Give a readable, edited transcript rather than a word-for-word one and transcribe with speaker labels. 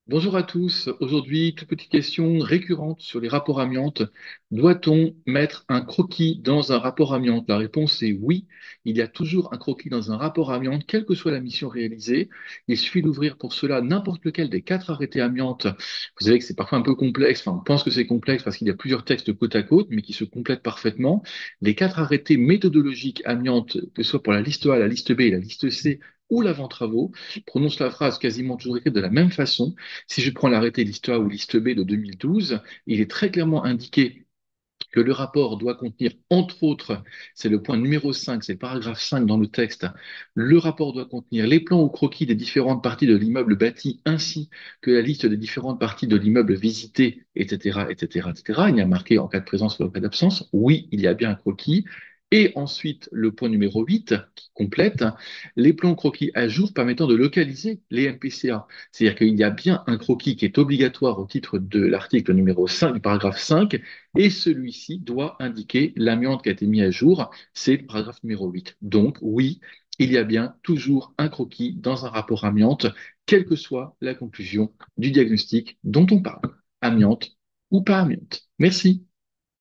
Speaker 1: Bonjour à tous. Aujourd'hui, toute petite question récurrente sur les rapports amiantes. Doit-on mettre un croquis dans un rapport amiante? La réponse est oui. Il y a toujours un croquis dans un rapport amiante, quelle que soit la mission réalisée. Il suffit d'ouvrir pour cela n'importe lequel des quatre arrêtés amiantes. Vous savez que c'est parfois un peu complexe. Enfin, on pense que c'est complexe parce qu'il y a plusieurs textes côte à côte, mais qui se complètent parfaitement. Les quatre arrêtés méthodologiques amiantes, que ce soit pour la liste A, la liste B et la liste C, ou l'avant-travaux, prononcent la phrase quasiment toujours écrite de la même façon. Si je prends l'arrêté liste A ou liste B de 2012, il est très clairement indiqué que le rapport doit contenir, entre autres, c'est le point numéro 5, c'est le paragraphe 5 dans le texte, le rapport doit contenir les plans ou croquis des différentes parties de l'immeuble bâti ainsi que la liste des différentes parties de l'immeuble visité, etc., etc., etc. Il y a marqué en cas de présence ou en cas d'absence. Oui, il y a bien un croquis. Et ensuite, le point numéro 8 qui complète les plans croquis à jour permettant de localiser les MPCA. C'est-à-dire qu'il y a bien un croquis qui est obligatoire au titre de l'article numéro 5 du paragraphe 5 et celui-ci doit indiquer l'amiante qui a été mis à jour, c'est le paragraphe numéro 8. Donc oui, il y a bien toujours un croquis dans un rapport amiante, quelle que soit la conclusion du diagnostic dont on parle, amiante ou pas amiante. Merci.